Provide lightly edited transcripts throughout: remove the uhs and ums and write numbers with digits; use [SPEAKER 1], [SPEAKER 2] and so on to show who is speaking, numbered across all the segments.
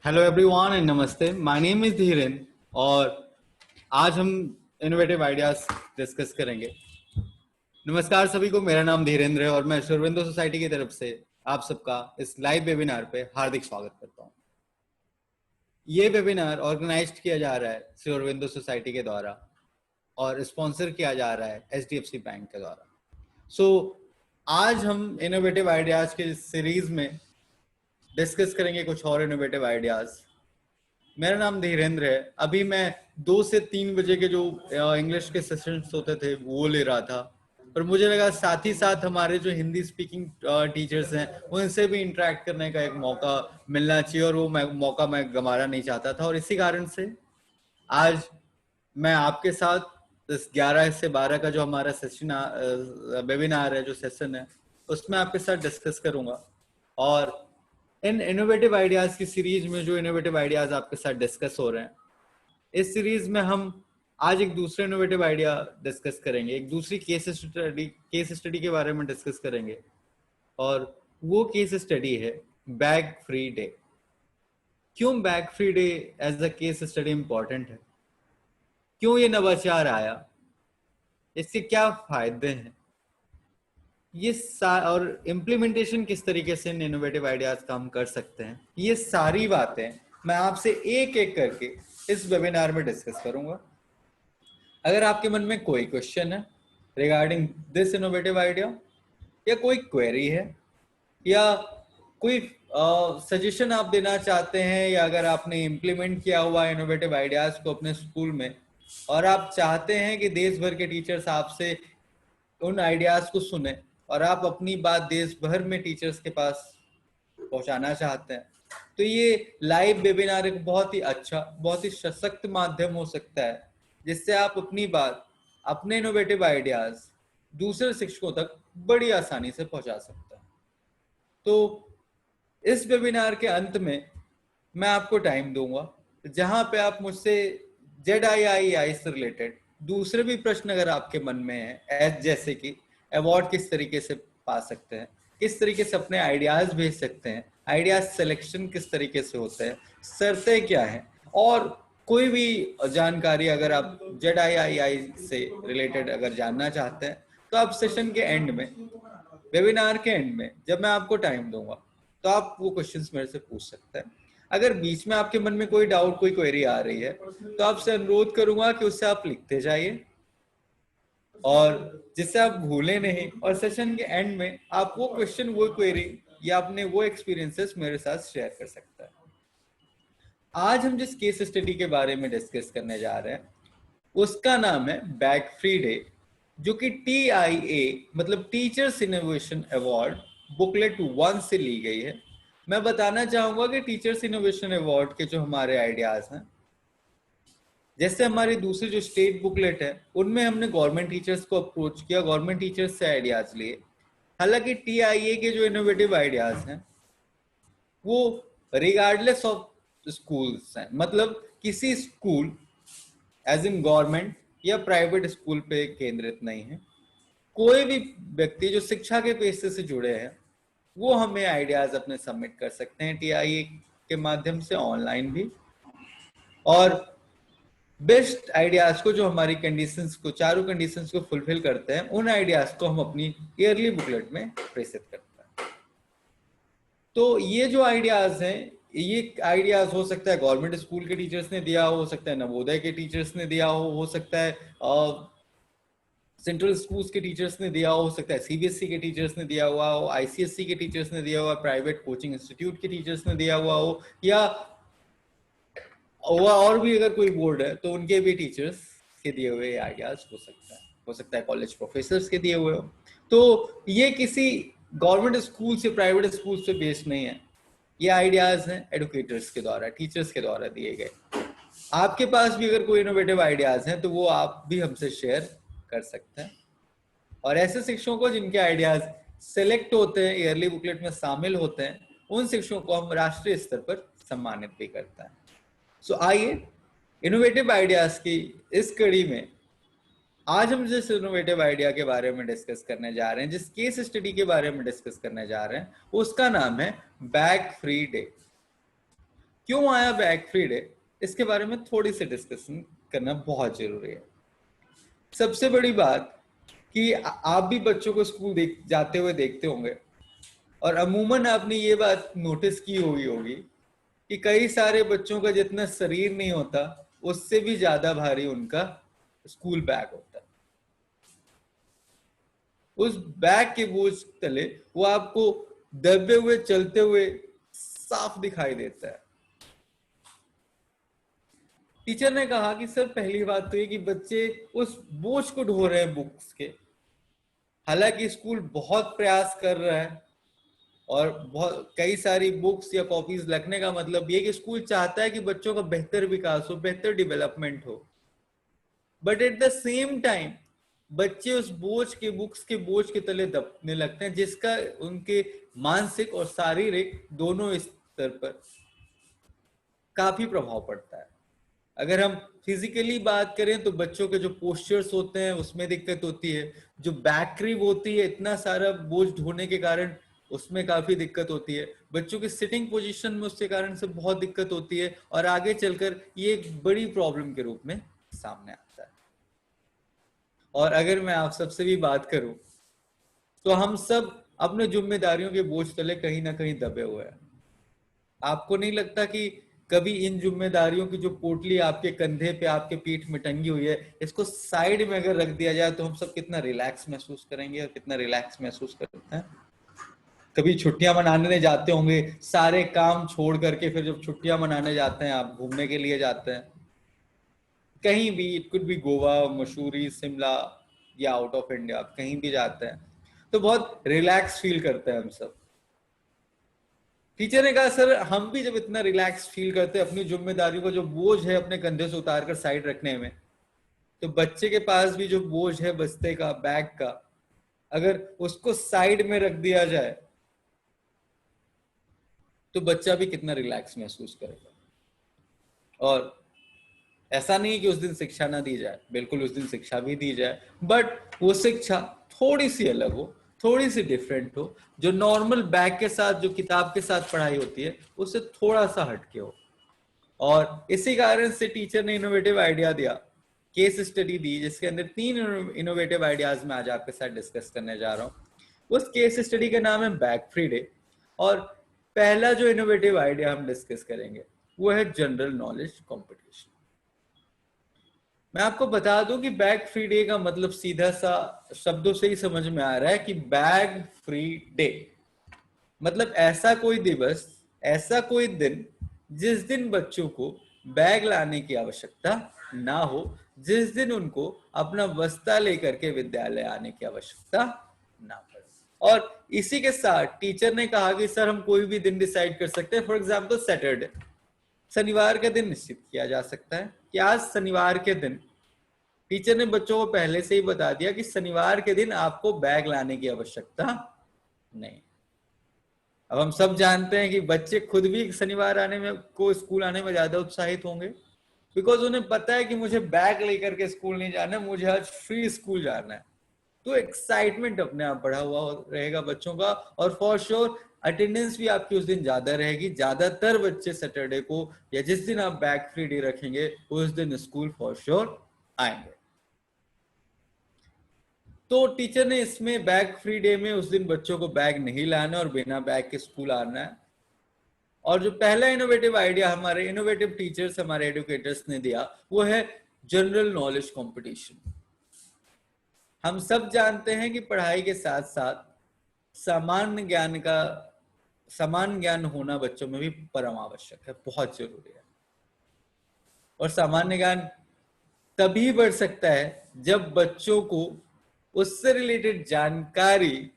[SPEAKER 1] Hello everyone and नमस्ते। My name is Dhiren और आज हम इनोवेटिव आइडियाज डिस्कस करेंगे। नमस्कार सभी को, मेरा नाम धीरेन्द्र है और मैं श्री अरविंदो सोसाइटी की तरफ से आप सबका इस लाइव वेबिनार पे हार्दिक स्वागत करता हूँ। ये वेबिनार ऑर्गेनाइज्ड किया जा रहा है श्री अरविंदो सोसाइटी के द्वारा और स्पॉन्सर किया जा रहा है HDFC बैंक के द्वारा। आज हम इनोवेटिव आइडियाज के सीरीज में डिस्कस करेंगे कुछ और इनोवेटिव आइडियाज। मेरा नाम धीरेन्द्र है। अभी मैं 2 से 3 बजे के जो इंग्लिश के सेशंस होते थे वो ले रहा था, पर मुझे लगा साथ ही साथ हमारे जो हिंदी स्पीकिंग टीचर्स हैं उनसे भी इंटरेक्ट करने का एक मौका मिलना चाहिए और वो मौका मैं गंवाना नहीं चाहता था। और इसी कारण से आज मैं आपके साथ इस 11 से 12 का जो हमारा सेशन वेबिनार है, जो सेशन है, उसमें आपके साथ डिस्कस करूंगा। और इन इनोवेटिव आइडियाज की सीरीज में जो इनोवेटिव आइडियाज आपके साथ डिस्कस हो रहे हैं, इस सीरीज में हम आज एक दूसरे इनोवेटिव आइडिया डिस्कस करेंगे, एक दूसरी केस स्टडी के बारे में डिस्कस करेंगे। और वो केस स्टडी है बैग फ्री डे। क्यों bag free day as a case study important है, क्यों ये नवाचार आया, इसके क्या फायदे हैं, और इम्प्लीमेंटेशन किस तरीके से इन इनोवेटिव आइडियाज का हम कर सकते हैं, ये सारी बातें मैं आपसे एक एक करके इस वेबिनार में डिस्कस करूंगा। अगर आपके मन में कोई क्वेश्चन है रिगार्डिंग दिस इनोवेटिव आइडिया, या कोई क्वेरी है, या कोई सजेशन आप देना चाहते हैं, या अगर आपने इम्प्लीमेंट किया हुआ इनोवेटिव आइडियाज को अपने स्कूल में और आप चाहते हैं कि देश भर के टीचर्स आपसे उन आइडियाज को सुने और आप अपनी बात देश भर में टीचर्स के पास पहुंचाना चाहते हैं, तो ये लाइव वेबिनार एक बहुत ही अच्छा, बहुत ही सशक्त माध्यम हो सकता है जिससे आप अपनी बात, अपने इनोवेटिव आइडियाज दूसरे शिक्षकों तक बड़ी आसानी से पहुंचा सकते हैं। तो इस वेबिनार के अंत में मैं आपको टाइम दूंगा जहां पे आप मुझसे ZIII से रिलेटेड दूसरे भी प्रश्न अगर आपके मन में है, जैसे कि अवार्ड किस तरीके से पा सकते हैं, किस तरीके से अपने आइडियाज भेज सकते हैं, आइडियाज सिलेक्शन किस तरीके से होता है, शर्तें क्या है, और कोई भी जानकारी अगर आप ZIII से रिलेटेड अगर जानना चाहते हैं, तो आप सेशन के एंड में, वेबिनार के एंड में जब मैं आपको टाइम दूंगा, तो आप वो क्वेश्चंस मेरे से पूछ सकते हैं। अगर बीच में आपके मन में कोई डाउट, कोई क्वेरी आ रही है, तो आपसे अनुरोध करूंगा कि उससे आप लिखते जाइए और जिससे आप भूले नहीं, और सेशन के एंड में आप वो क्वेश्चन, वो क्वेरी या अपने वो एक्सपीरियंसेस मेरे साथ शेयर कर सकते हैं। आज हम जिस केस स्टडी के बारे में डिस्कस करने जा रहे हैं उसका नाम है बैग फ्री डे, जो कि TIA मतलब टीचर्स इनोवेशन अवार्ड बुकलेट 1 से ली गई है। मैं बताना चाहूंगा कि टीचर्स इनोवेशन अवार्ड के जो हमारे आइडियाज हैं, जैसे हमारी दूसरी जो स्टेट बुकलेट है, उनमें हमने गवर्नमेंट टीचर्स को अप्रोच किया, गवर्नमेंट टीचर्स से आइडियाज लिए। हालांकि TIA के जो इनोवेटिव आइडियाज हैं वो रिगार्डलेस ऑफ स्कूल्स हैं, मतलब किसी स्कूल एज इन गवर्नमेंट या प्राइवेट स्कूल पे केंद्रित नहीं है। कोई भी व्यक्ति जो शिक्षा के पेशे से जुड़े हैं वो हमें आइडियाज अपने सबमिट कर सकते हैं TIA के माध्यम से, ऑनलाइन भी। और बेस्ट आइडियाज को, जो हमारी कंडीशंस को, चारों कंडीशंस को फुलफिल करते हैं, उन आइडियाज को हम अपनी ईयरली बुकलेट में प्रेषित करते हैं। तो ये जो आइडियाज हैं, ये आइडियाज हो सकता है गवर्नमेंट स्कूल के टीचर्स ने दिया हो सकता है नवोदय के टीचर्स ने दिया हो सकता है सेंट्रल स्कूल्स के टीचर्स ने दिया हो सकता है CBSE के टीचर्स ने दिया हुआ हो, ICSE के टीचर्स ने दिया हुआ, प्राइवेट कोचिंग इंस्टीट्यूट के टीचर्स ने दिया हुआ हो, या और भी अगर कोई बोर्ड है तो उनके भी टीचर्स के दिए हुए आइडियाज हो सकता है कॉलेज प्रोफेसर्स के दिए हुए हो। तो ये किसी गवर्नमेंट स्कूल से, प्राइवेट स्कूल से बेस्ड नहीं है, ये आइडियाज हैं एडुकेटर्स के द्वारा, टीचर्स के द्वारा दिए गए। आपके पास भी अगर कोई इनोवेटिव आइडियाज हैं तो वो आप भी हमसे शेयर कर सकते हैं। और ऐसे शिक्षकों को जिनके आइडियाज सिलेक्ट होते हैं, ईयरली बुकलेट में शामिल होते हैं, उन शिक्षकों को हम राष्ट्रीय स्तर पर सम्मानित भी करते हैं। सो आइए इनोवेटिव आइडियाज की इस कड़ी में आज हम जिस इनोवेटिव आइडिया के बारे में डिस्कस करने जा रहे हैं, जिस केस स्टडी के बारे में डिस्कस करने जा रहे हैं, उसका नाम है बैग फ्री डे। क्यों आया बैग फ्री डे, इसके बारे में थोड़ी सी डिस्कशन करना बहुत जरूरी है। सबसे बड़ी बात कि आप भी बच्चों को स्कूल जाते हुए देखते होंगे, और अमूमन आपने ये बात नोटिस की होगी कि कई सारे बच्चों का जितना शरीर नहीं होता उससे भी ज्यादा भारी उनका स्कूल बैग होता है। उस बैग के बोझ तले वो आपको दबे हुए चलते हुए साफ दिखाई देता है। टीचर ने कहा कि सर पहली बात तो ये कि बच्चे उस बोझ को ढो रहे हैं बुक्स के, हालांकि स्कूल बहुत प्रयास कर रहा है और बहुत कई सारी बुक्स या कॉपीज लिखने का मतलब ये कि स्कूल चाहता है कि बच्चों का बेहतर विकास हो, बेहतर डेवलपमेंट हो, but at the same time बच्चे उस बोझ के बुक्स के बोझ के तले दबने लगते हैं, जिसका उनके मानसिक और शारीरिक दोनों स्तर पर काफी प्रभाव पड़ता है। अगर हम फिजिकली बात करें तो बच्चों के जो पोस्चर्स होते हैं उसमें दिक्कत होती है, जो बैक क्रिप होती है इतना सारा बोझ ढोने के कारण उसमें काफी दिक्कत होती है, बच्चों की सिटिंग पोजीशन में उसके कारण से बहुत दिक्कत होती है, और आगे चलकर ये एक बड़ी प्रॉब्लम के रूप में सामने आता है। और अगर मैं आप सबसे भी बात करूं तो हम सब अपने जिम्मेदारियों के बोझ तले कहीं ना कहीं दबे हुए हैं। आपको नहीं लगता कि कभी इन जिम्मेदारियों की जो पोटली आपके कंधे पे आपके पीठ में टंगी हुई है, इसको साइड में अगर रख दिया जाए तो हम सब कितना रिलैक्स महसूस करेंगे और कितना रिलैक्स महसूस करते हैं। कभी छुट्टियां मनाने जाते होंगे, सारे काम छोड़ करके फिर जब छुट्टियां मनाने जाते हैं, आप घूमने के लिए जाते हैं कहीं भी, it could B Goa, Mussoorie, Shimla या आउट ऑफ इंडिया, कहीं भी जाते हैं तो बहुत रिलैक्स फील करते हैं हम सब। टीचर ने कहा सर हम भी जब इतना रिलैक्स फील करते हैं अपनी जिम्मेदारी को, जो बोझ है अपने कंधे से उतार कर साइड रखने में, तो बच्चे के पास भी जो बोझ है बस्ते का, बैग का, अगर उसको साइड में रख दिया जाए तो बच्चा भी कितना रिलैक्स महसूस करेगा। और ऐसा नहीं कि उस दिन शिक्षा ना दी जाए, बिल्कुल उस दिन शिक्षा भी दी जाए, बट वो शिक्षा थोड़ी सी अलग हो, थोड़ी सी डिफरेंट हो, जो नॉर्मल बैग के साथ, जो किताब के साथ पढ़ाई होती है उससे थोड़ा सा हटके हो। और इसी कारण से टीचर ने इनोवेटिव आइडिया दिया, केस स्टडी दी, जिसके अंदर 3 इनोवेटिव आइडियाज मैं आज आपके साथ डिस्कस करने जा रहा हूं। उस केस स्टडी का नाम है बैग फ्री डे। और पहला जो इनोवेटिव आइडिया हम डिस्कस करेंगे वो है जनरल नॉलेज कंपटीशन। मैं आपको बता दूं कि बैग फ्री डे का मतलब सीधा सा शब्दों से ही समझ में आ रहा है कि बैग फ्री डे मतलब ऐसा कोई दिवस, ऐसा कोई दिन जिस दिन बच्चों को बैग लाने की आवश्यकता ना हो, जिस दिन उनको अपना बस्ता लेकर के विद्यालय आने की आवश्यकता ना पड़े। और इसी के साथ टीचर ने कहा कि सर हम कोई भी दिन डिसाइड कर सकते हैं, फॉर एग्जाम्पल सैटरडे, शनिवार का दिन निश्चित किया जा सकता है कि आज शनिवार के दिन, टीचर ने बच्चों को पहले से ही बता दिया कि शनिवार के दिन आपको बैग लाने की आवश्यकता नहीं। अब हम सब जानते हैं कि बच्चे खुद भी शनिवार आने में को स्कूल आने में ज्यादा उत्साहित होंगे, बिकॉज उन्हें पता है कि मुझे बैग लेकर के स्कूल नहीं जाना है, मुझे आज फ्री स्कूल जाना है। तो एक्साइटमेंट अपने आप बढ़ा हुआ रहेगा बच्चों का, और फॉर श्योर अटेंडेंस भी आपकी उस दिन ज्यादा रहेगी। ज्यादातर बच्चे सैटरडे को या जिस दिन आप बैग फ्री डे रखेंगे उस दिन स्कूल फॉर श्योर आएंगे। तो टीचर ने इसमें बैग फ्री डे में उस दिन बच्चों को बैग नहीं लाना और बिना बैग के स्कूल आना है। और जो पहला इनोवेटिव आइडिया हमारे इनोवेटिव टीचर्स, हमारे एडुकेटर्स ने दिया वो है जनरल नॉलेज कंपटीशन। हम सब जानते हैं कि पढ़ाई के साथ साथ सामान्य ज्ञान होना बच्चों में भी परम आवश्यक है, बहुत जरूरी है। और सामान्य ज्ञान तभी बढ़ सकता है जब बच्चों को उससे रिलेटेड जानकारी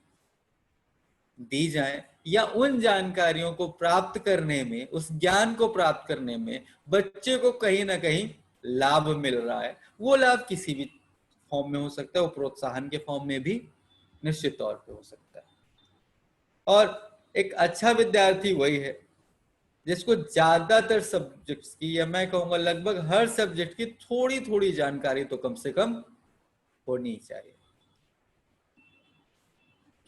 [SPEAKER 1] दी जाए, या उन जानकारियों को प्राप्त करने में, उस ज्ञान को प्राप्त करने में बच्चे को कहीं ना कहीं लाभ मिल रहा है। वो लाभ किसी भी फॉर्म में हो सकता है, वो प्रोत्साहन के फॉर्म में भी निश्चित तौर पे हो सकता है। और एक अच्छा विद्यार्थी वही है जिसको ज्यादातर सब्जेक्ट्स की, या मैं कहूंगा लगभग हर सब्जेक्ट की थोड़ी थोड़ी जानकारी तो कम से कम होनी चाहिए।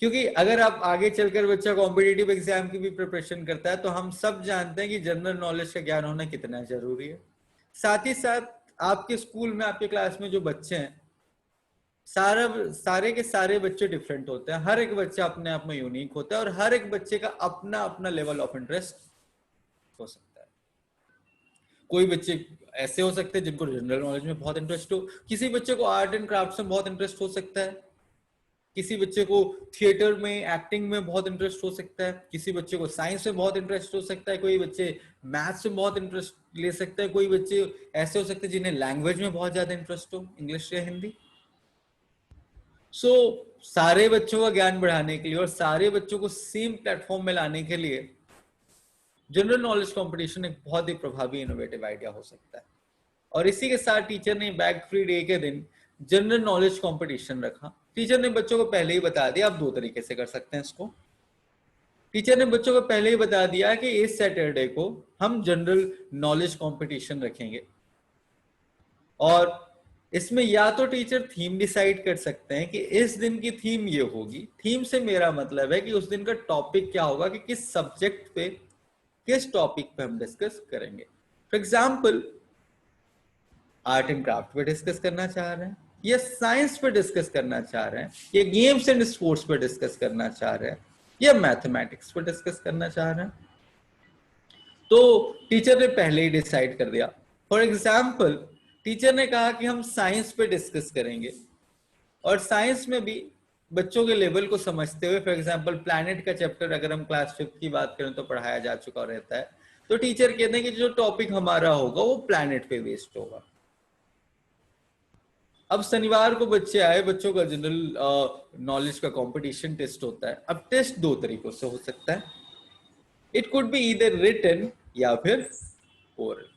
[SPEAKER 1] क्योंकि अगर आप आगे चलकर बच्चा कॉम्पिटिटिव एग्जाम की भी प्रिपरेशन करता है तो हम सब जानते हैं कि जनरल नॉलेज का ज्ञान होना कितना जरूरी है। साथ ही साथ आपके स्कूल में, आपके क्लास में जो बच्चे हैं, सारे के सारे बच्चे डिफरेंट होते हैं। हर एक बच्चा अपने आप में यूनिक होता है और हर एक बच्चे का अपना अपना लेवल ऑफ इंटरेस्ट हो सकता है। कोई बच्चे ऐसे हो सकते हैं जिनको जनरल नॉलेज में बहुत इंटरेस्ट हो, किसी बच्चे को आर्ट एंड क्राफ्ट में बहुत इंटरेस्ट हो सकता है, किसी बच्चे को थिएटर में, एक्टिंग में बहुत इंटरेस्ट हो सकता है, किसी बच्चे को साइंस में बहुत इंटरेस्ट हो सकता है, कोई बच्चे मैथ्स में बहुत इंटरेस्ट ले सकते हैं, कोई बच्चे ऐसे हो सकते हैं जिन्हें लैंग्वेज में बहुत ज्यादा इंटरेस्ट हो, इंग्लिश या हिंदी। सारे बच्चों का ज्ञान बढ़ाने के लिए और सारे बच्चों को सेम प्लेटफॉर्म में लाने के लिए जनरल नॉलेज कंपटीशन एक बहुत ही प्रभावी इनोवेटिव आइडिया हो सकता है। और इसी के साथ टीचर ने बैग फ्री डे के दिन जनरल नॉलेज कंपटीशन रखा। टीचर ने बच्चों को पहले ही बता दिया, आप दो तरीके से कर सकते हैं इसको। टीचर ने बच्चों को पहले ही बता दिया कि इस सैटरडे को हम जनरल नॉलेज कंपटीशन रखेंगे और इसमें या तो टीचर थीम डिसाइड कर सकते हैं कि इस दिन की थीम ये होगी। थीम से मेरा मतलब है कि उस दिन का टॉपिक क्या होगा, कि किस सब्जेक्ट पे, किस टॉपिक पे हम डिस्कस करेंगे। For example, art and craft पे डिस्कस करना चाह रहे हैं, या साइंस पे डिस्कस करना चाह रहे हैं, या गेम्स एंड स्पोर्ट्स पे डिस्कस करना चाह रहे हैं, या मैथमेटिक्स पे डिस्कस करना चाह रहे हैं, तो टीचर ने पहले ही डिसाइड कर दिया। फॉर एग्जाम्पल, टीचर ने कहा कि हम साइंस पे डिस्कस करेंगे और साइंस में भी बच्चों के लेवल को समझते हुए, फॉर एग्जाम्पल प्लैनेट का चैप्टर अगर हम क्लास 5 की बात करें तो पढ़ाया जा चुका रहता है, तो टीचर कहते हैं कि जो टॉपिक हमारा होगा वो प्लैनेट पे बेस्ड होगा। अब शनिवार को बच्चे आए, बच्चों का जनरल नॉलेज का कंपटीशन टेस्ट होता है। अब टेस्ट दो तरीकों से हो सकता है, it could be either written या फिर ओरल,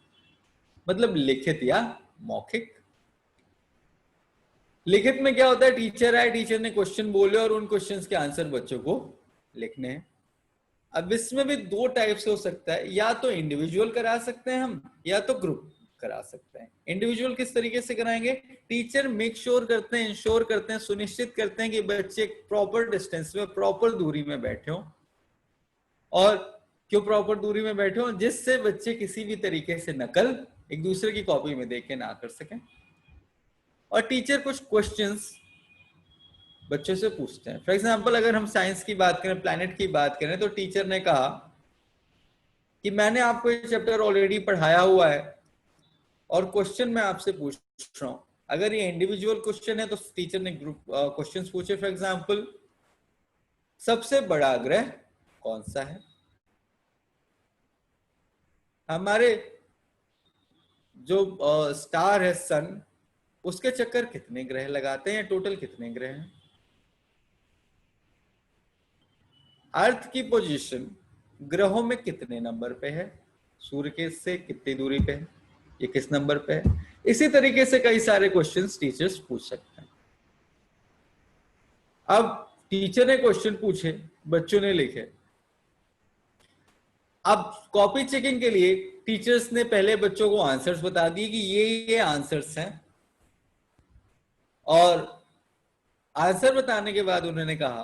[SPEAKER 1] मतलब लिखित या मौखिक। लिखित में क्या होता है, टीचर आए, टीचर ने क्वेश्चन बोले और उन क्वेश्चंस के आंसर बच्चों को लिखने हैं। अब इसमें भी दो टाइप से हो सकता है, या तो इंडिविजुअल करा सकते हैं हम, या तो ग्रुप करा सकते हैं। इंडिविजुअल किस तरीके से कराएंगे, टीचर मेक श्योर करते हैं, इंश्योर करते हैं, सुनिश्चित करते हैं कि बच्चे प्रॉपर डिस्टेंस में, प्रॉपर दूरी में बैठे हों। और क्यों प्रॉपर दूरी में बैठे हों, जिससे बच्चे किसी भी तरीके से नकल एक दूसरे की कॉपी में देख के ना कर सकें। और टीचर कुछ क्वेश्चंस बच्चों से पूछते हैं। फॉर एग्जाम्पल, अगर हम साइंस की बात करें, प्लैनेट की बात करें, तो टीचर ने कहा कि मैंने आपको ये चैप्टर ऑलरेडी पढ़ाया हुआ है और क्वेश्चन मैं आपसे पूछ रहा हूं। अगर ये इंडिविजुअल क्वेश्चन है तो टीचर ने ग्रुप क्वेश्चंस पूछे। फॉर एग्जांपल, सबसे बड़ा ग्रह कौन सा है, हमारे जो स्टार है सन, उसके चक्कर कितने ग्रह लगाते हैं, टोटल कितने ग्रह हैं, अर्थ की पोजीशन ग्रहों में कितने नंबर पे है, सूर्य के से कितनी दूरी पे है, ये किस नंबर पे है। इसी तरीके से कई सारे क्वेश्चंस टीचर्स पूछ सकते हैं। अब टीचर ने क्वेश्चन पूछे, बच्चों ने लिखे। अब कॉपी चेकिंग के लिए टीचर्स ने पहले बच्चों को आंसर्स बता दिए कि ये आंसर्स हैं, और आंसर बताने के बाद उन्होंने कहा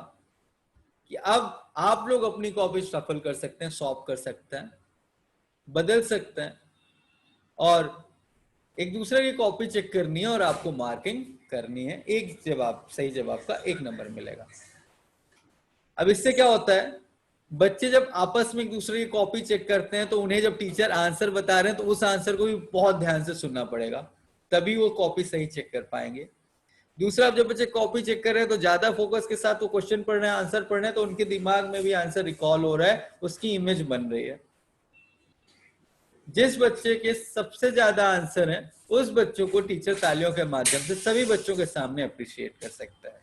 [SPEAKER 1] कि अब आप लोग अपनी कॉपी शफल कर सकते हैं, सॉप कर सकते हैं, बदल सकते हैं, और एक दूसरे की कॉपी चेक करनी है और आपको मार्किंग करनी है। एक जवाब, सही जवाब का 1 नंबर मिलेगा। अब इससे क्या होता है, बच्चे जब आपस में एक दूसरे की कॉपी चेक करते हैं तो उन्हें जब टीचर आंसर बता रहे हैं तो उस आंसर को भी बहुत ध्यान से सुनना पड़ेगा, तभी वो कॉपी सही चेक कर पाएंगे। दूसरा, जब बच्चे कॉपी चेक कर रहे हैं तो ज्यादा फोकस के साथ वो क्वेश्चन पढ़ रहे हैं, आंसर पढ़ रहे हैं, तो उनके दिमाग में भी आंसर रिकॉल हो रहा है, उसकी इमेज बन रही है। जिस बच्चे के सबसे ज्यादा आंसर है उस बच्चों को टीचर तालियों के माध्यम से सभी बच्चों के सामने अप्रिशिएट कर सकता है।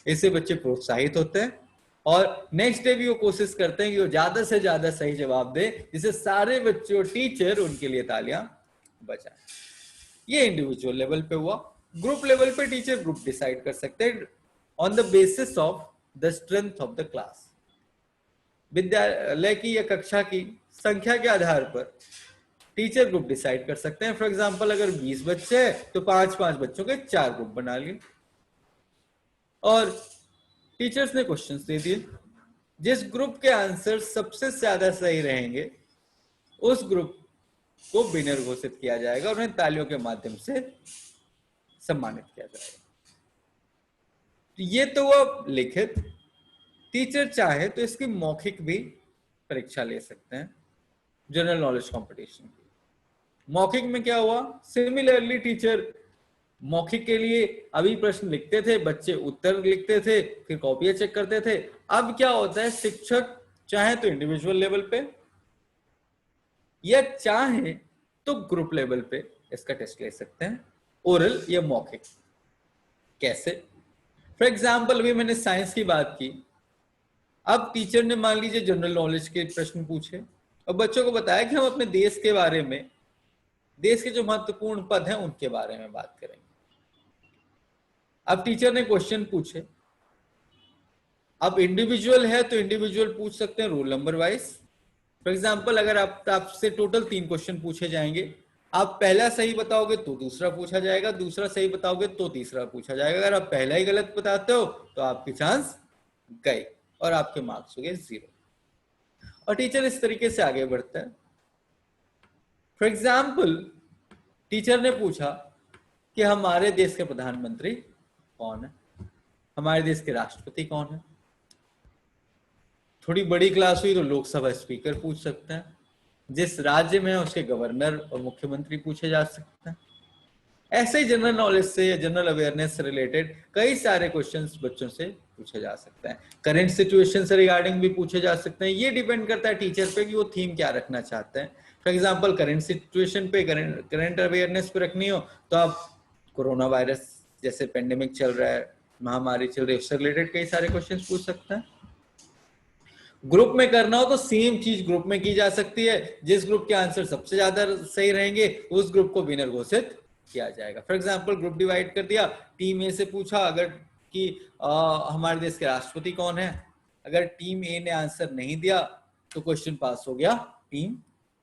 [SPEAKER 1] इससे बच्चे प्रोत्साहित होते हैं और नेक्स्ट डे भी वो कोशिश करते हैं कि वो ज्यादा से ज्यादा सही जवाब दे, जिससे सारे बच्चे और टीचर उनके लिए तालियां बजाएं। ये इंडिविजुअल लेवल पे हुआ। ग्रुप लेवल पे टीचर ग्रुप डिसाइड कर सकते हैं on the basis of the strength of the class. विद्यालय की या कक्षा की संख्या के आधार पर टीचर ग्रुप डिसाइड कर सकते हैं। फॉर एग्जांपल, अगर 20 बच्चे हैं तो 5-5 बच्चों के 4 ग्रुप बना लिए, और टीचर्स ने क्वेश्चंस दे दिए, जिस ग्रुप के आंसर सबसे ज्यादा सही रहेंगे उस ग्रुप को विनर घोषित किया जाएगा और उन्हें तालियों के माध्यम से सम्मानित किया जाएगा। तो ये तो वो लिखित, टीचर चाहे तो इसकी मौखिक भी परीक्षा ले सकते हैं जनरल नॉलेज कंपटीशन की। मौखिक में क्या हुआ, सिमिलरली टीचर मौखिक के लिए अभी प्रश्न लिखते थे, बच्चे उत्तर लिखते थे, फिर कॉपियां चेक करते थे। अब क्या होता है, शिक्षक चाहे तो इंडिविजुअल लेवल पे या चाहे तो ग्रुप लेवल पे इसका टेस्ट ले सकते हैं, ओरल या मौखिक। कैसे? फॉर एग्जाम्पल अभी मैंने साइंस की बात की, अब टीचर ने मान लीजिए जनरल नॉलेज के प्रश्न पूछे और बच्चों को बताया कि हम अपने देश के बारे में, देश के जो महत्वपूर्ण पद हैं उनके बारे में बात करेंगे। अब टीचर ने क्वेश्चन पूछे, अब इंडिविजुअल है तो इंडिविजुअल पूछ सकते हैं roll number wise. For example अगर आपसे टोटल 3 क्वेश्चन पूछे जाएंगे, आप पहला सही बताओगे तो दूसरा पूछा जाएगा, दूसरा सही बताओगे तो तीसरा पूछा जाएगा। अगर आप पहला ही गलत बताते हो तो आपके चांस गए और आपके मार्क्स हो गए 0। और टीचर इस तरीके से आगे बढ़ता है। फॉर एग्जाम्पल टीचर ने पूछा कि हमारे देश के प्रधानमंत्री कौन है, हमारे देश के राष्ट्रपति कौन है। थोड़ी बड़ी क्लास हुई तो लोकसभा स्पीकर पूछ सकते हैं, जिस राज्य में है उसके गवर्नर और मुख्यमंत्री पूछे जा सकते हैं। ऐसे ही जनरल नॉलेज से या जनरल अवेयरनेस से रिलेटेड कई सारे क्वेश्चंस बच्चों से पूछे जा सकते हैं। करंट सिचुएशन से रिगार्डिंग भी पूछे जा सकते हैं। ये डिपेंड करता है टीचर पे कि वो थीम क्या रखना चाहते हैं। फॉर एग्जाम्पल करंट सिचुएशन पे, करंट अवेयरनेस पे रखनी हो तो आप कोरोना वायरस जैसे पेंडेमिक चल रहा है, महामारी चल रही है, उससे रिलेटेड कई सारे क्वेश्चन पूछ सकते हैं। ग्रुप में करना हो तो सेम चीज ग्रुप में की जा सकती है, जिस ग्रुप के आंसर सबसे ज्यादा सही रहेंगे उस ग्रुप को विनर घोषित किया जाएगा। फॉर एग्जाम्पल ग्रुप डिवाइड कर दिया, टीम ए से पूछा अगर कि हमारे देश के राष्ट्रपति कौन है, अगर टीम ए ने आंसर नहीं दिया तो क्वेश्चन पास हो गया टीम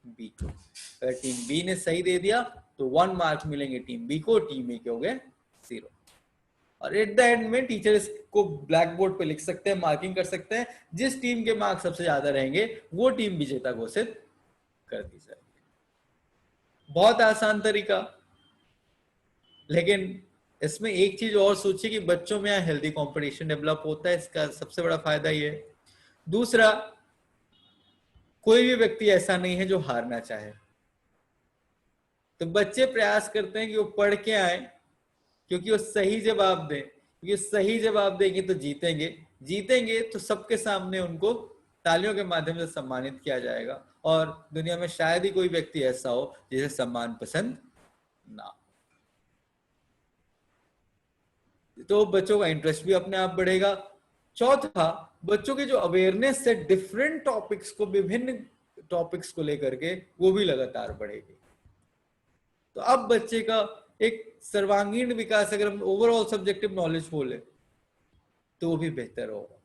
[SPEAKER 1] बी को। अगर टीम बी ने सही दे दिया तो 1 मार्क मिलेंगे टीम बी को, टीम ए के हो गए 0। और एट द एंड में टीचर इसको ब्लैक बोर्ड पे लिख सकते हैं, मार्किंग कर सकते हैं, जिस टीम के मार्क्स सबसे ज्यादा रहेंगे वो टीम विजेता घोषित कर दी जाएगी। बहुत आसान तरीका, लेकिन इसमें एक चीज और सोचिए कि बच्चों में यहाँ हेल्दी कंपटीशन डेवलप होता है, इसका सबसे बड़ा फायदा ये है। दूसरा, कोई भी व्यक्ति ऐसा नहीं है जो हारना चाहे, तो बच्चे प्रयास करते हैं कि वो पढ़ के आए, क्योंकि वो सही जवाब दें, क्योंकि सही जवाब देंगे तो जीतेंगे, जीतेंगे तो सबके सामने उनको तालियों के माध्यम से सम्मानित किया जाएगा। और दुनिया में शायद ही कोई व्यक्ति ऐसा हो जिसे सम्मान पसंद ना। तो बच्चों का इंटरेस्ट भी अपने आप बढ़ेगा। चौथा, बच्चों की जो अवेयरनेस है डिफरेंट टॉपिक्स को, विभिन्न टॉपिक्स को लेकर के, वो भी लगातार बढ़ेगी। तो अब बच्चे का एक सर्वांगीण विकास, अगर हम ओवरऑल सब्जेक्टिव नॉलेज बोले तो वो भी बेहतर होगा।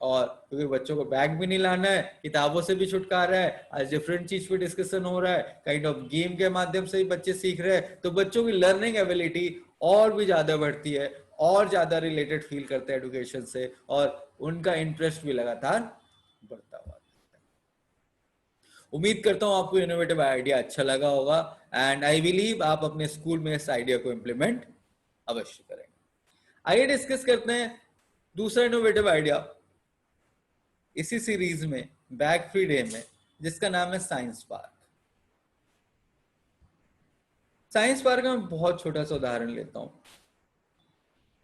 [SPEAKER 1] और क्योंकि बच्चों को बैग भी नहीं लाना है, किताबों से भी छुटकारा है, आज डिफरेंट चीज पे डिस्कशन हो रहा है, काइंड ऑफ गेम के माध्यम से ही बच्चे सीख रहे हैं, तो बच्चों की लर्निंग एबिलिटी और भी ज्यादा बढ़ती है, और ज्यादा रिलेटेड फील करते हैं एजुकेशन से, और उनका इंटरेस्ट भी लगातार बढ़ता हुआ। उम्मीद करता हूं आपको इनोवेटिव आइडिया अच्छा लगा होगा, एंड आई बिलीव आप अपने स्कूल में इस आइडिया को इंप्लीमेंट अवश्य करेंगे। आइए डिस्कस करते हैं दूसरा इनोवेटिव आइडिया इसी सीरीज में, बैग फ्री डे में, जिसका नाम है साइंस पार्क। साइंस पार्क में बहुत छोटा सा उदाहरण लेता हूं।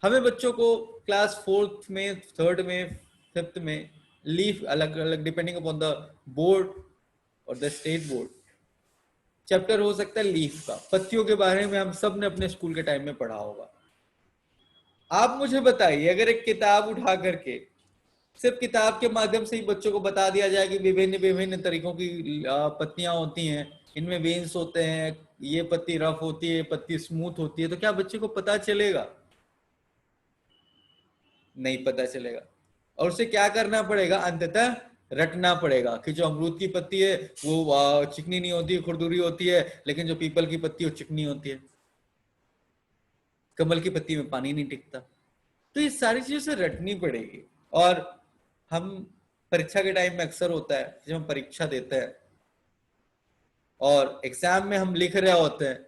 [SPEAKER 1] हमें बच्चों को क्लास 4th में, 3rd में, 5th में लीफ अलग अलग डिपेंडिंग अपॉन द बोर्ड और द स्टेट बोर्ड चैप्टर हो सकता है लीफ का, पत्तियों के बारे में हम सब ने अपने स्कूल के टाइम में पढ़ा होगा। आप मुझे बताइए, अगर एक किताब उठा करके सिर्फ किताब के माध्यम से ही बच्चों को बता दिया जाए कि विभिन्न विभिन्न तरीकों की पत्तियां होती हैं, इनमें वेन्स होते हैं, ये पत्ती रफ होती है, पत्ती स्मूथ होती है, तो क्या बच्चे को पता चलेगा? नहीं पता चलेगा। और उसे क्या करना पड़ेगा? अंततः रटना पड़ेगा कि जो अमरूद की पत्ती है वो चिकनी नहीं होती, खुरदुरी होती है, लेकिन जो पीपल की पत्ती है वो चिकनी होती है। कमल की पत्ती में पानी नहीं टिकता। तो ये सारी चीजों से रटनी पड़ेगी। और हम परीक्षा के टाइम में अक्सर होता है जब हम परीक्षा देते हैं और एग्जाम में हम लिख रहे होते हैं,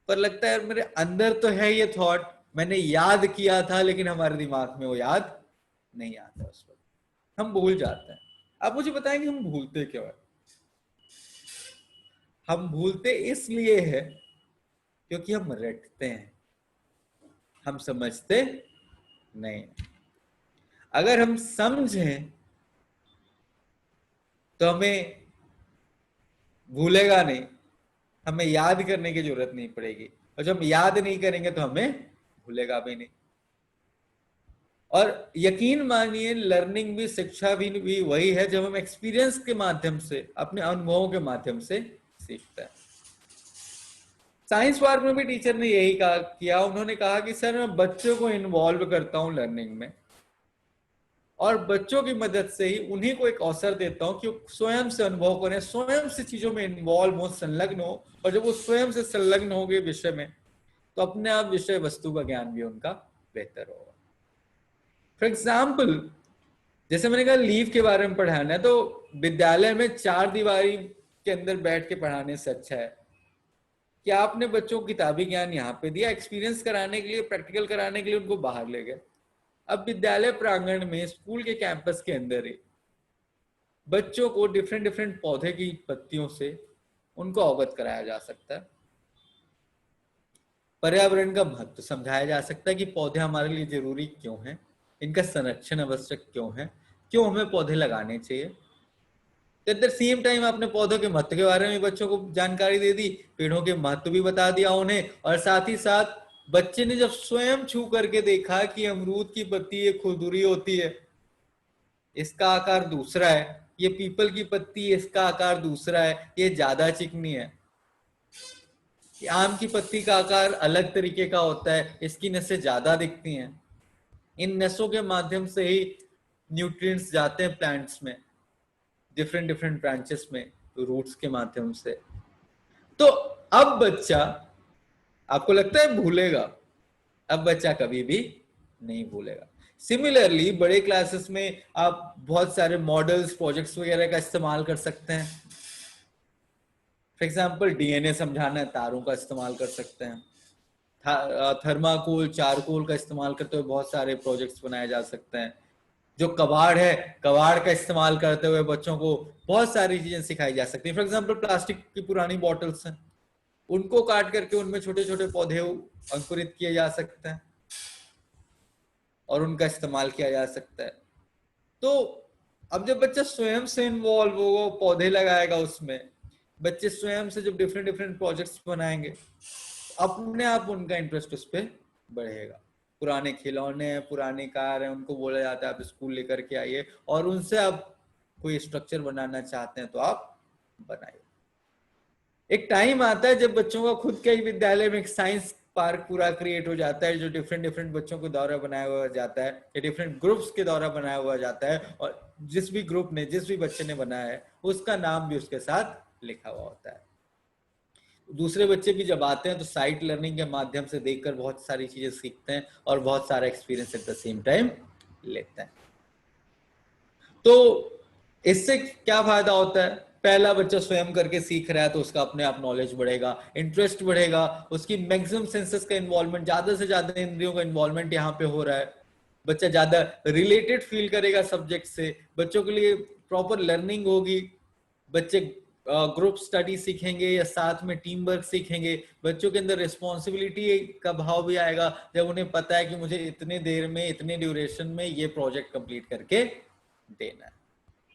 [SPEAKER 1] पर लगता है मेरे अंदर तो है ये थॉट, मैंने याद किया था, लेकिन हमारे दिमाग में वो याद नहीं आता, उस वक्त हम भूल जाते हैं। आप मुझे बताएं कि हम भूलते क्यों है? हम भूलते इसलिए है क्योंकि हम रटते हैं, हम समझते नहीं। अगर हम समझें तो हमें भूलेगा नहीं, हमें याद करने की जरूरत नहीं पड़ेगी, और जब हम याद नहीं करेंगे तो हमें भूलेगा भी नहीं। और यकीन मानिए लर्निंग भी, शिक्षा भी वही है जब हम एक्सपीरियंस के माध्यम से, अपने अनुभवों के माध्यम से सीखते हैं। साइंस पार्क में भी टीचर ने यही कहा किया, उन्होंने कहा कि सर मैं बच्चों को इन्वॉल्व करता हूं लर्निंग में, और बच्चों की मदद से ही उन्हीं को एक अवसर देता हूं कि स्वयं से अनुभव करें, स्वयं से चीजों में इन्वॉल्व हो, संलग्न हो, और जब वो स्वयं से संलग्न हो गए विषय में तो अपने आप विषय वस्तु का ज्ञान भी उनका बेहतर होगा। फॉर एग्जाम्पल, जैसे मैंने कहा लीव के बारे में पढ़ाना है, तो विद्यालय में 4 दीवारी के अंदर बैठ के पढ़ाने से अच्छा है कि आपने बच्चों को किताबी ज्ञान यहाँ पे दिया, एक्सपीरियंस कराने के लिए, प्रैक्टिकल कराने के लिए उनको बाहर ले गए। अब विद्यालय प्रांगण में, स्कूल के कैंपस के अंदर ही बच्चों को डिफरेंट डिफरेंट पौधे की पत्तियों से उनको अवगत कराया जा सकता है, पर्यावरण का महत्व समझाया जा सकता है कि पौधे हमारे लिए जरूरी क्यों हैं, इनका संरक्षण आवश्यक क्यों है, क्यों हमें पौधे लगाने चाहिए। एट द सेम टाइम आपने पौधों के महत्व के बारे में बच्चों को जानकारी दे दी, पेड़ों के महत्व भी बता दिया उन्हें, और साथ ही साथ बच्चे ने जब स्वयं छू करके देखा कि अमरूद की पत्ती ये खुरदुरी होती है, इसका आकार दूसरा है, ये पीपल की पत्ती इसका आकार दूसरा है, ये ज्यादा चिकनी है, आम की पत्ती का आकार अलग तरीके का होता है, इसकी नसें ज्यादा दिखती हैं। इन नसों के माध्यम से ही न्यूट्रिएंट्स जाते हैं प्लांट्स में, डिफरेंट डिफरेंट ब्रांचेस में, रूट्स के माध्यम से। तो अब बच्चा, आपको लगता है भूलेगा? अब बच्चा कभी भी नहीं भूलेगा। सिमिलरली बड़े क्लासेस में आप बहुत सारे मॉडल्स, प्रोजेक्ट्स वगैरह का इस्तेमाल कर सकते हैं। फॉर एग्जाम्पल डीएनए समझाना है, तारों का इस्तेमाल कर सकते हैं। थर्माकोल, चारकोल का इस्तेमाल करते हुए बहुत सारे प्रोजेक्ट्स बनाए जा सकते हैं। जो कबाड़ है, कबाड़ का इस्तेमाल करते हुए बच्चों को बहुत सारी चीजें सिखाई जा सकती है। फॉर एग्जाम्पल प्लास्टिक की पुरानी बॉटल्स हैं, उनको काट करके उनमें छोटे छोटे पौधे अंकुरित किए जा सकते हैं और उनका इस्तेमाल किया जा सकता है। तो अब जब बच्चा स्वयं से इन्वॉल्व होगा, पौधे लगाएगा, उसमें बच्चे स्वयं से जब डिफरेंट डिफरेंट प्रोजेक्ट्स बनाएंगे, अपने आप उनका इंटरेस्ट उस पर बढ़ेगा। पुराने खिलौने हैं, पुरानी कार है, उनको बोला जाता है आप स्कूल लेकर के आइए, और उनसे आप कोई स्ट्रक्चर बनाना चाहते हैं तो आप बनाइए। एक टाइम आता है जब बच्चों का खुद के ही विद्यालय में एक साइंस पार्क पूरा क्रिएट हो जाता है, जो डिफरेंट डिफरेंट बच्चों के द्वारा बनाया हुआ जाता है, या डिफरेंट ग्रुप्स के द्वारा बनाया हुआ जाता है, और जिस भी ग्रुप ने, जिस भी बच्चे ने बनाया है, उसका नाम भी उसके साथ लिखा हुआ होता है। दूसरे बच्चे भी जब आते हैं तो साइट लर्निंग के माध्यम से देखकर बहुत सारी चीजें सीखते हैं और बहुत सारा experience at the same time लेते हैं। तो इससे क्या फायदा होता है? पहला, बच्चा स्वयं करके सीख रहा है तो उसका अपने आप नॉलेज बढ़ेगा, इंटरेस्ट बढ़ेगा, उसकी मैक्सिमम सेंसेस का इन्वॉल्वमेंट, ज्यादा से ज्यादा इंद्रियों का इन्वॉल्वमेंट यहाँ पे हो रहा है। बच्चा ज्यादा रिलेटेड फील करेगा सब्जेक्ट से, बच्चों के लिए प्रॉपर लर्निंग होगी, बच्चे ग्रुप स्टडी सीखेंगे या साथ में टीम वर्क सीखेंगे, बच्चों के अंदर रिस्पॉन्सिबिलिटी का भाव भी आएगा जब उन्हें पता है कि मुझे इतने देर में, इतने ड्यूरेशन में ये प्रोजेक्ट कंप्लीट करके देना है,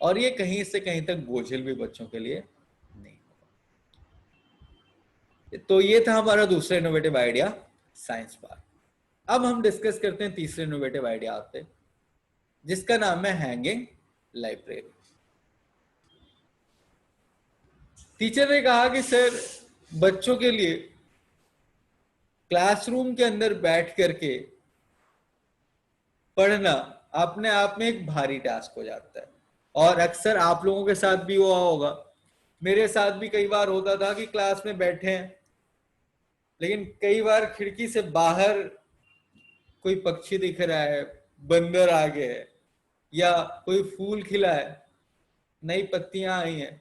[SPEAKER 1] और ये कहीं से कहीं तक बोझिल भी बच्चों के लिए नहीं होगा। तो ये था हमारा दूसरा इनोवेटिव आइडिया, साइंस पार्क। अब हम डिस्कस करते हैं तीसरे इनोवेटिव आइडिया पे, जिसका नाम है हैंगिंग लाइब्रेरी। टीचर ने कहा कि सर बच्चों के लिए क्लासरूम के अंदर बैठ करके पढ़ना अपने आप में एक भारी टास्क हो जाता है, और अक्सर आप लोगों के साथ भी हुआ होगा, मेरे साथ भी कई बार होता था कि क्लास में बैठे हैं, लेकिन कई बार खिड़की से बाहर कोई पक्षी दिख रहा है, बंदर आ गए है, या कोई फूल खिला है, नई पत्तियां आई हैं,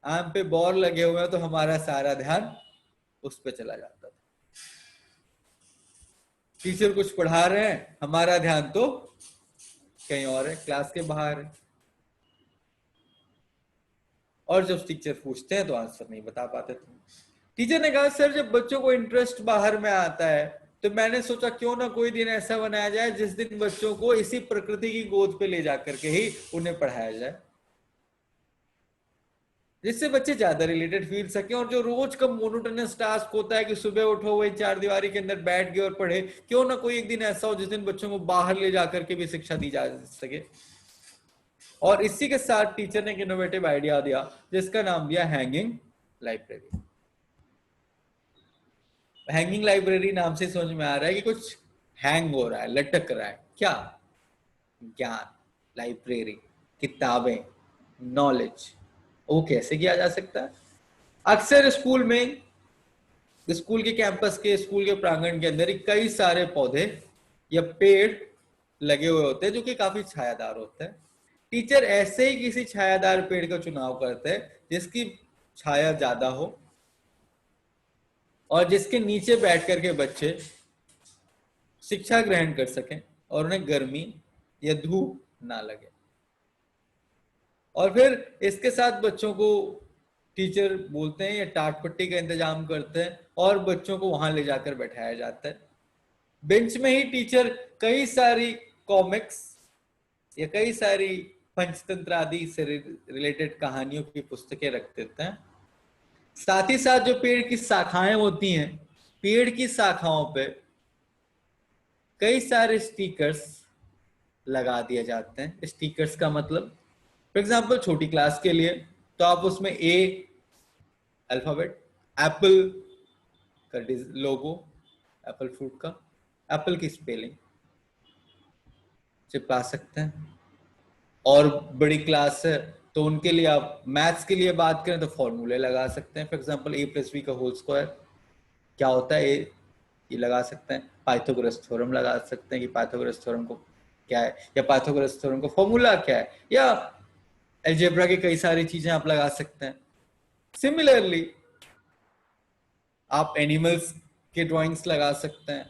[SPEAKER 1] आम पे बौर लगे हुए हैं, तो हमारा सारा ध्यान उस पे चला जाता था। टीचर कुछ पढ़ा रहे हैं, हमारा ध्यान तो कहीं और है, क्लास के बाहर है। और जब टीचर पूछते हैं तो आंसर नहीं बता पाते थे। टीचर ने कहा सर जब बच्चों को इंटरेस्ट बाहर में आता है तो मैंने सोचा क्यों ना कोई दिन ऐसा बनाया जाए जिस दिन बच्चों को इसी प्रकृति की गोद पे ले जाकर के ही उन्हें पढ़ाया जाए, जिससे बच्चे ज्यादा रिलेटेड फील सके। और जो रोज का मोनोटोनस टास्क होता है कि सुबह उठो वही चार दीवारी के अंदर बैठ गए और पढ़े, क्यों ना कोई एक दिन ऐसा हो जिस दिन बच्चों को बाहर ले जाकर के भी शिक्षा दी जा सके। और इसी के साथ टीचर ने एक इनोवेटिव आइडिया दिया जिसका नाम दिया हैंगिंग लाइब्रेरी। हैंगिंग लाइब्रेरी नाम से समझ में आ रहा है कि कुछ हैंग हो रहा है, लटक रहा है। क्या? ज्ञान, लाइब्रेरी, किताबें, नॉलेज। वो कैसे किया जा सकता है? अक्सर स्कूल में, स्कूल के कैंपस के, स्कूल के प्रांगण के अंदर कई सारे पौधे या पेड़ लगे हुए होते हैं जो कि काफी छायादार होते हैं। टीचर ऐसे ही किसी छायादार पेड़ का चुनाव करते हैं जिसकी छाया ज्यादा हो और जिसके नीचे बैठ करके बच्चे शिक्षा ग्रहण कर सकें और उन्हें गर्मी या धूप ना लगे। और फिर इसके साथ बच्चों को टीचर बोलते हैं या टाट पट्टी का इंतजाम करते हैं और बच्चों को वहां ले जाकर बैठाया जाता है। बेंच में ही टीचर कई सारी कॉमिक्स या कई सारी पंचतंत्र आदि से रिलेटेड कहानियों की पुस्तकें रख देते हैं। साथ ही साथ जो पेड़ की शाखाएं होती हैं, पेड़ की शाखाओं पे कई सारे स्टिकर्स लगा दिए जाते हैं। स्टिकर्स का मतलब फॉर एग्जाम्पल छोटी क्लास के लिए तो आप उसमें ए अल्फाबेट, एप्पल का लोगो, एप्पल फ्रूट का, एप्पल की स्पेलिंग चिपका सकते हैं। और बड़ी क्लास है तो उनके लिए आप मैथ्स के लिए बात करें तो फॉर्मूले लगा सकते हैं। For example A plus B का होल स्क्वायर क्या होता है, ए ये लगा सकते हैं। पाइथागोरस थ्योरम लगा सकते हैं कि पाइथागोरस थ्योरम को क्या है, या पाइथागोरस थ्योरम का फॉर्मूला क्या है, या अलजेब्रा की कई सारी चीजें आप लगा सकते हैं। सिमिलरली आप एनिमल्स के ड्राइंग्स लगा सकते हैं,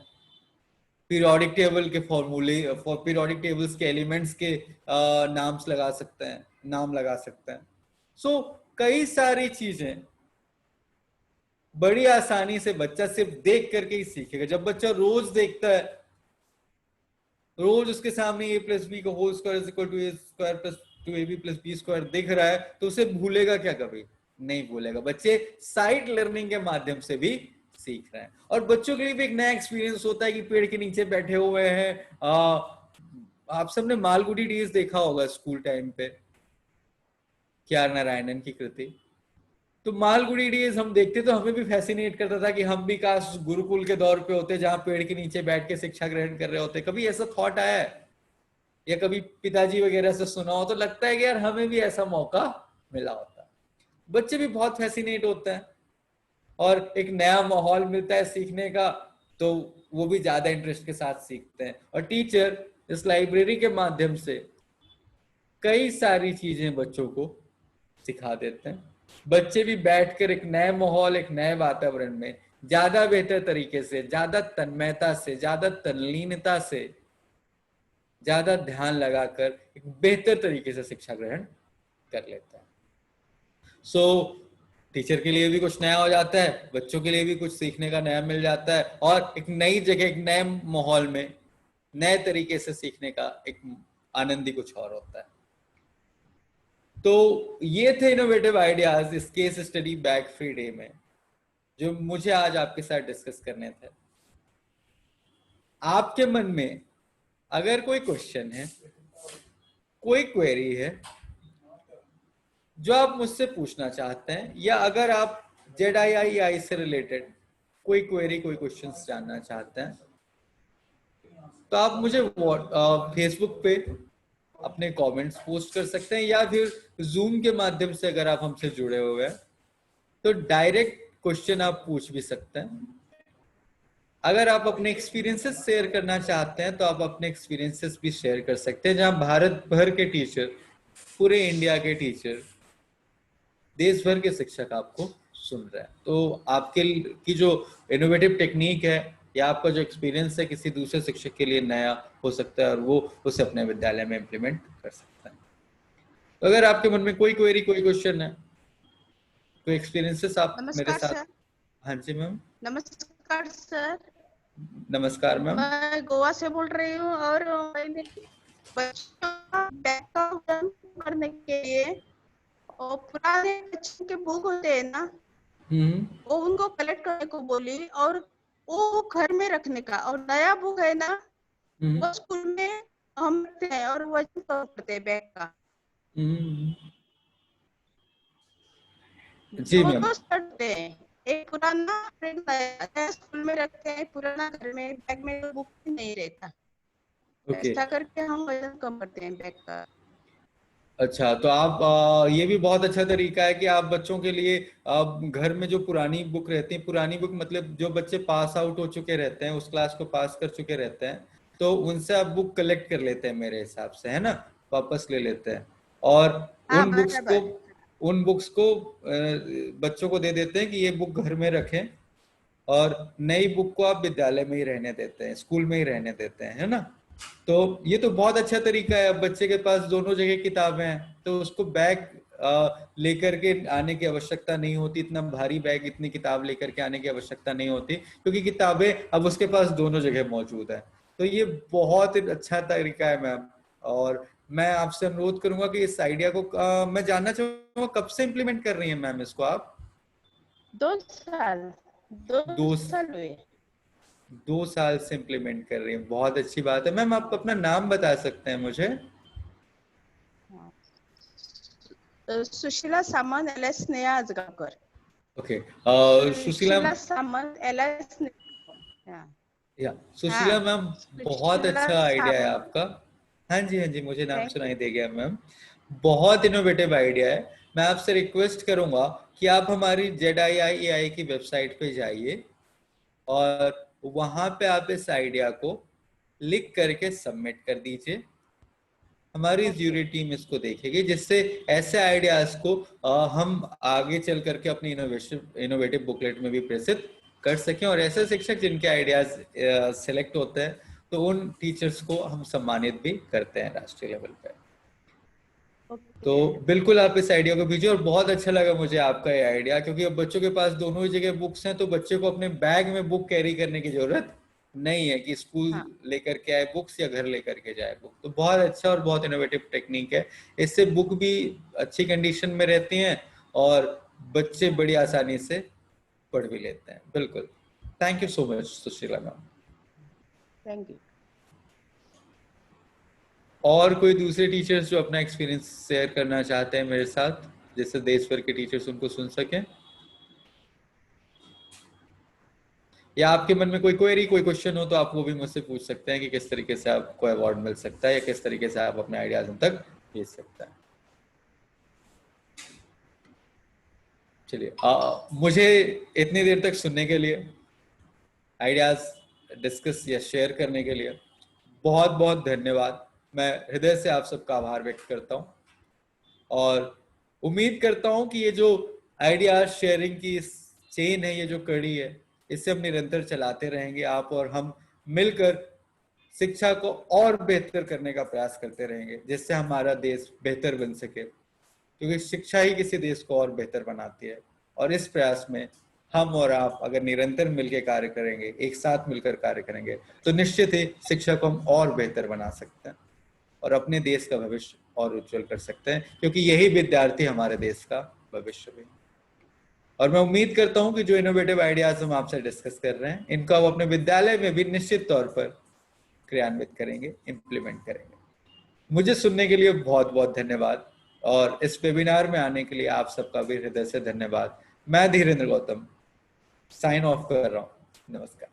[SPEAKER 1] पीरियोडिक टेबल के फॉर्मूले, पीरियोडिक टेबल्स के एलिमेंट्स के नाम्स लगा सकते हैं, नाम लगा सकते हैं। सो कई सारी चीजें बड़ी आसानी से बच्चा सिर्फ देख करके ही सीखेगा। जब बच्चा रोज देखता है, रोज उसके सामने ए प्लस बी का whole square is equal to A square plus two A B plus B square दिख रहा है तो उसे भूलेगा क्या? कभी नहीं भूलेगा। बच्चे साइड लर्निंग के माध्यम से भी सीख रहे हैं। और बच्चों के लिए भी एक नया एक्सपीरियंस होता है कि पेड़ के नीचे बैठे हुए हैं। आप सबने मालगुडी डेज देखा होगा स्कूल टाइम पे, के.आर. नारायणन की कृति। तो मालगुडी डेज हम देखते तो हमें भी फैसिनेट करता था कि हम भी काश गुरुकुल के दौर पे होते जहां पेड़ के नीचे बैठ के शिक्षा ग्रहण कर रहे होते। कभी ऐसा थॉट आया है या कभी पिताजी वगैरह से सुना हो तो लगता है कि यार हमें भी ऐसा मौका मिला होता। बच्चे भी बहुत फैसिनेट होते हैं और एक नया माहौल मिलता है सीखने का तो वो भी ज्यादा इंटरेस्ट के साथ सीखते हैं। और टीचर इस लाइब्रेरी के माध्यम से कई सारी चीजें बच्चों को सिखा देते हैं। बच्चे भी बैठकर एक नए माहौल, एक नए वातावरण में ज्यादा बेहतर तरीके से, ज्यादा तन्मयता से, ज्यादा तल्लीनता से, ज्यादा ध्यान लगाकर एक बेहतर तरीके से शिक्षा ग्रहण कर लेता है। सो टीचर के लिए भी कुछ नया हो जाता है, बच्चों के लिए भी कुछ सीखने का नया मिल जाता है और एक नई जगह, एक नए माहौल में नए तरीके से सीखने का एक आनंद ही कुछ और होता है। तो ये थे इनोवेटिव आइडियाज इस case study bag free day में जो मुझे आज आपके साथ डिस्कस करने थे। आपके मन में अगर कोई क्वेश्चन है, कोई क्वेरी है जो आप मुझसे पूछना चाहते हैं, या अगर आप ZII से रिलेटेड कोई क्वेरी, कोई क्वेश्चंस जानना चाहते हैं तो आप मुझे फेसबुक पे अपने कमेंट्स पोस्ट कर सकते हैं, या फिर जूम के माध्यम से अगर आप हमसे जुड़े हुए हैं तो डायरेक्ट क्वेश्चन आप पूछ भी सकते हैं। अगर आप अपने एक्सपीरियंसेस शेयर करना चाहते हैं तो आप अपने एक्सपीरियंसेस भी शेयर कर सकते हैं, जहां भारत भर के टीचर, पूरे इंडिया के टीचर, देश भर के शिक्षक आपको सुन रहे हैं। तो आपके की जो इनोवेटिव टेक्निक है या आपका जो एक्सपीरियंस है किसी दूसरे शिक्षक के लिए नया हो सकता है और वो उसे अपने विद्यालय में इम्प्लीमेंट कर सकता है। तो अगर आपके मन में कोई क्वेरी, कोई क्वेश्चन है, कोई एक्सपीरियंसेस आप मेरे
[SPEAKER 2] नमस्कार
[SPEAKER 1] साथ।
[SPEAKER 2] सर।
[SPEAKER 1] हाँ जी मैम।
[SPEAKER 2] नमस्कार सर।
[SPEAKER 1] नमस्कार मैम।
[SPEAKER 2] मैं गोवा से बोल रही हूँ और मैंने बच्चों का बैकअप करने के लिए और पुराने बच्चों के बुक होते हैं ना, वो उनको कलेक्ट करने को बोली और वो घर में रखने का, और नया बुक है ना वो स्कूल में हम रखते हैं और वजन कम करते हैं बैग का।
[SPEAKER 1] जी मैम।
[SPEAKER 2] दोनों करते हैं, एक पुराना एक नया, स्कूल में रखते हैं पुराना, घर में बैग में बुक नहीं रहता।
[SPEAKER 1] ओके।
[SPEAKER 2] ऐसा करके हम वजन कम करते हैं बैग का।
[SPEAKER 1] अच्छा, तो आप ये भी बहुत अच्छा तरीका है कि आप बच्चों के लिए घर में जो पुरानी बुक रहती है, पुरानी बुक मतलब जो बच्चे पास आउट हो चुके रहते हैं, उस क्लास को पास कर चुके रहते हैं, तो उनसे आप बुक कलेक्ट कर लेते हैं मेरे हिसाब से, है ना, वापस ले लेते हैं और
[SPEAKER 2] हाँ
[SPEAKER 1] उन बुक्स को
[SPEAKER 2] बराबर।
[SPEAKER 1] बच्चों को दे देते हैं कि ये बुक घर में रखें और नई बुक को आप विद्यालय में ही रहने देते हैं, स्कूल में ही रहने देते हैं, है ना। तो ये तो बहुत अच्छा तरीका है। अब बच्चे के पास दोनों जगह किताबें हैं तो उसको बैग लेकर के आने की आवश्यकता नहीं होती, इतना भारी बैग, इतनी किताब लेकर के आने की आवश्यकता नहीं होती, क्योंकि किताबें अब उसके पास दोनों जगह मौजूद है। तो ये बहुत अच्छा तरीका है मैम। और मैं आपसे अनुरोध करूंगा कि इस आइडिया को मैं जानना चाहूंगा कब से इम्प्लीमेंट कर रही हैं मैम इसको आप।
[SPEAKER 2] 2 साल, दो
[SPEAKER 1] दो
[SPEAKER 2] साल हुए।
[SPEAKER 1] 2 साल से इम्प्लीमेंट कर रही हैं, बहुत अच्छी बात है। मैम आप अपना नाम बता सकते हैं मुझे।
[SPEAKER 2] सुशीला सामंत एल.एस. स्नेहा आजगावकर।
[SPEAKER 1] ओके। सुशीला।
[SPEAKER 2] सुशीला सामंत एल.एस.
[SPEAKER 1] या सुशीला
[SPEAKER 2] हाँ,
[SPEAKER 1] मैम, बहुत
[SPEAKER 2] सुशीला
[SPEAKER 1] अच्छा आइडिया है
[SPEAKER 2] सामंत।
[SPEAKER 1] आपका। हाँ जी, हाँ जी, मुझे नाम
[SPEAKER 2] थैंक
[SPEAKER 1] सुनाई
[SPEAKER 2] यू।
[SPEAKER 1] दे गया मैम। बहुत इनोवेटिव आइडिया है। मैं आपसे रिक्वेस्ट करूंगा कि आप हमारी ZII की वेबसाइट पे जाइए और वहां पे आप इस आइडिया को लिख करके सबमिट कर दीजिए। हमारी
[SPEAKER 2] ओके।
[SPEAKER 1] ज्यूरी टीम इसको देखेगी, जिससे ऐसे आइडियाज को हम आगे चल करके अपनी इनोवेटिव बुकलेट में भी प्रेषित कर सकें, और ऐसे शिक्षक जिनके आइडियाज सिलेक्ट होते हैं तो उन टीचर्स को हम सम्मानित भी करते हैं राष्ट्रीय लेवल पे। तो
[SPEAKER 2] ओके।
[SPEAKER 1] बिल्कुल आप इस आइडिया को भेजिए। और बहुत अच्छा लगा मुझे आपका ये आइडिया, क्योंकि अब बच्चों के पास दोनों ही जगह बुक्स हैं, तो बच्चे को अपने बैग में बुक कैरी करने की जरूरत नहीं है कि स्कूल
[SPEAKER 2] हाँ।
[SPEAKER 1] लेकर के आए बुक्स या घर लेकर के जाए बुक। तो बहुत अच्छा और बहुत इनोवेटिव टेक्निक है। इससे बुक भी अच्छी कंडीशन में रहती हैं और बच्चे बड़ी आसानी से पढ़ भी लेते हैं। बिल्कुल। Thank you so much Sushila ma'am.
[SPEAKER 2] Thank you.
[SPEAKER 1] और कोई दूसरे टीचर्स जो अपना एक्सपीरियंस शेयर करना चाहते हैं मेरे साथ, जिससे देश भर के टीचर्स उनको सुन सकें, या आपके मन में कोई क्वेरी, कोई क्वेश्चन हो तो आप वो भी मुझसे पूछ सकते हैं कि किस तरीके से आपको अवार्ड मिल सकता है या किस तरीके से आप अपने आइडियाज उन तक भेज सकते हैं। चलिए, मुझे इतनी देर तक सुनने के लिए, आइडियाज डिस्कस या शेयर करने के लिए बहुत बहुत धन्यवाद। मैं हृदय से आप सबका आभार व्यक्त करता हूँ और उम्मीद करता हूँ कि ये जो आइडिया शेयरिंग की चेन है, ये जो कड़ी है, इसे हम निरंतर चलाते रहेंगे। आप और हम मिलकर शिक्षा को और बेहतर करने का प्रयास करते रहेंगे, जिससे हमारा देश बेहतर बन सके, क्योंकि शिक्षा ही किसी देश को और बेहतर बनाती है। और इस प्रयास में हम और आप अगर निरंतर मिलकर कार्य करेंगे, एक साथ मिलकर कार्य करेंगे, तो निश्चित ही शिक्षा को हम और बेहतर बना सकते हैं और अपने देश का भविष्य और उज्जवल कर सकते हैं, क्योंकि यही विद्यार्थी हमारे देश का भविष्य भी। और मैं उम्मीद करता हूं कि जो इनोवेटिव आइडियाज हम आपसे डिस्कस कर रहे हैं, इनको आप अपने विद्यालय में भी निश्चित तौर पर क्रियान्वित करेंगे, इम्प्लीमेंट करेंगे। मुझे सुनने के लिए बहुत बहुत धन्यवाद और इस वेबिनार में आने के लिए आप सबका भी हृदय से धन्यवाद। मैं धीरेन्द्र गौतम साइन ऑफ कर रहा हूँ। नमस्कार।